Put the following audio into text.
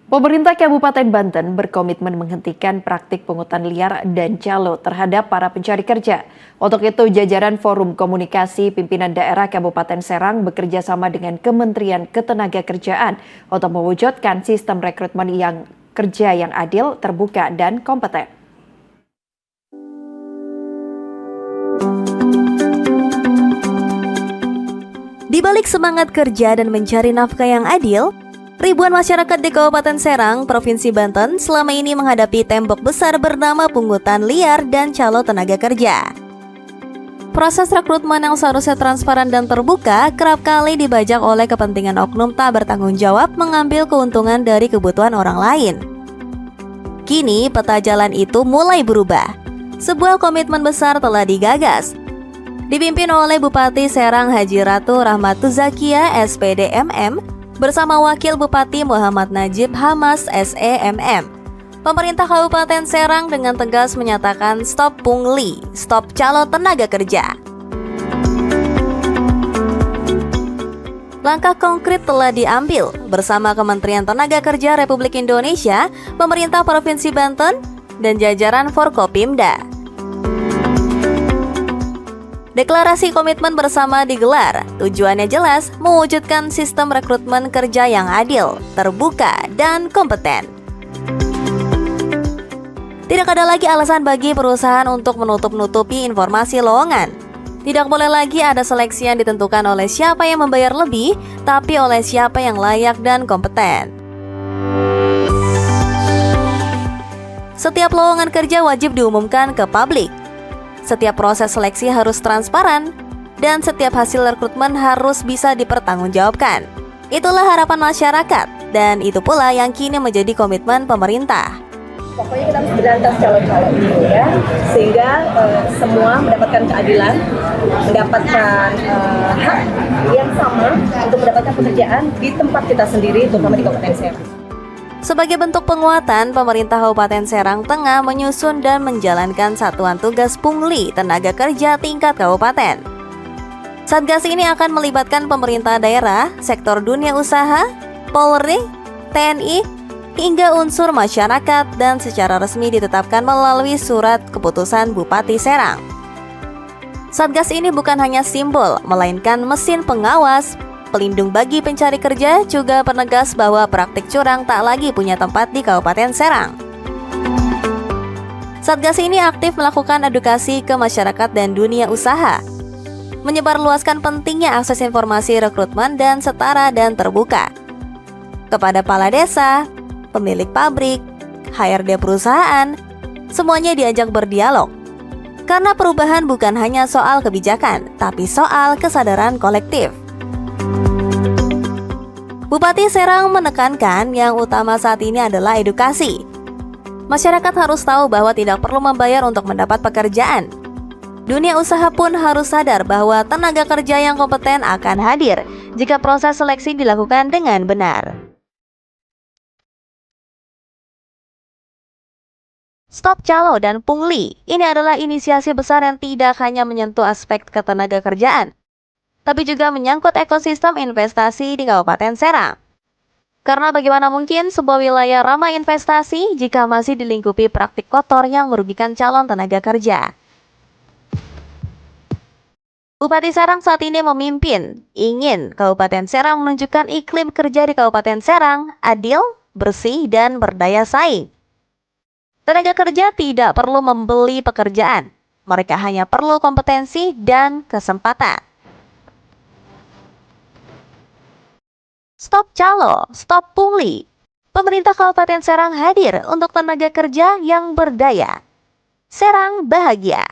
Pemerintah Kabupaten Banten berkomitmen menghentikan praktik pungutan liar dan calo terhadap para pencari kerja. Untuk itu, jajaran Forum Komunikasi Pimpinan Daerah Kabupaten Serang bekerja sama dengan Kementerian Ketenagakerjaan untuk mewujudkan sistem rekrutmen yang kerja yang adil, terbuka, dan kompeten. Di balik semangat kerja dan mencari nafkah yang adil, ribuan masyarakat di Kabupaten Serang, Provinsi Banten selama ini menghadapi tembok besar bernama pungutan liar dan calo tenaga kerja. Proses rekrutmen yang seharusnya transparan dan terbuka kerap kali dibajak oleh kepentingan oknum tak bertanggung jawab mengambil keuntungan dari kebutuhan orang lain. Kini peta jalan itu mulai berubah. Sebuah komitmen besar telah digagas, dipimpin oleh Bupati Serang Haji Ratu Rahmatu Zakia SPD MM bersama Wakil Bupati Muhammad Najib Hamas SEMM. Pemerintah Kabupaten Serang dengan tegas menyatakan stop pungli, stop calo tenaga kerja. Langkah konkret telah diambil bersama Kementerian Tenaga Kerja Republik Indonesia, Pemerintah Provinsi Banten, dan jajaran Forkopimda. Deklarasi komitmen bersama digelar, tujuannya jelas mewujudkan sistem rekrutmen kerja yang adil, terbuka, dan kompeten. Tidak ada lagi alasan bagi perusahaan untuk menutup-nutupi informasi lowongan. Tidak boleh lagi ada seleksi yang ditentukan oleh siapa yang membayar lebih, tapi oleh siapa yang layak dan kompeten. Setiap lowongan kerja wajib diumumkan ke publik. Setiap proses seleksi harus transparan, dan setiap hasil rekrutmen harus bisa dipertanggungjawabkan. Itulah harapan masyarakat, dan itu pula yang kini menjadi komitmen pemerintah. Pokoknya kita harus berantas calon-calon itu ya, sehingga semua mendapatkan keadilan, mendapatkan hak yang sama untuk mendapatkan pekerjaan di tempat kita sendiri, terutama di Kabupaten Serang. Sebagai bentuk penguatan, pemerintah Kabupaten Serang tengah menyusun dan menjalankan satuan tugas pungli tenaga kerja tingkat kabupaten. Satgas ini akan melibatkan pemerintah daerah, sektor dunia usaha, Polri, TNI, hingga unsur masyarakat dan secara resmi ditetapkan melalui surat keputusan Bupati Serang. Satgas ini bukan hanya simbol, melainkan mesin pengawas, pelindung bagi pencari kerja, juga penegas bahwa praktik curang tak lagi punya tempat di Kabupaten Serang. Satgas ini aktif melakukan edukasi ke masyarakat dan dunia usaha, menyebarluaskan pentingnya akses informasi rekrutmen dan setara dan terbuka kepada kepala desa, pemilik pabrik, HRD perusahaan, semuanya diajak berdialog. Karena perubahan bukan hanya soal kebijakan, tapi soal kesadaran kolektif. Bupati Serang menekankan yang utama saat ini adalah edukasi. Masyarakat harus tahu bahwa tidak perlu membayar untuk mendapat pekerjaan. Dunia usaha pun harus sadar bahwa tenaga kerja yang kompeten akan hadir jika proses seleksi dilakukan dengan benar. Stop calo dan pungli. Ini adalah inisiasi besar yang tidak hanya menyentuh aspek ketenaga kerjaan, tapi juga menyangkut ekosistem investasi di Kabupaten Serang. Karena bagaimana mungkin sebuah wilayah ramah investasi jika masih dilingkupi praktik kotor yang merugikan calon tenaga kerja. Bupati Serang saat ini memimpin, ingin Kabupaten Serang menunjukkan iklim kerja di Kabupaten Serang adil, bersih, dan berdaya saing. Tenaga kerja tidak perlu membeli pekerjaan, mereka hanya perlu kompetensi dan kesempatan. Stop calo, stop pungli. Pemerintah Kabupaten Serang hadir untuk tenaga kerja yang berdaya. Serang bahagia.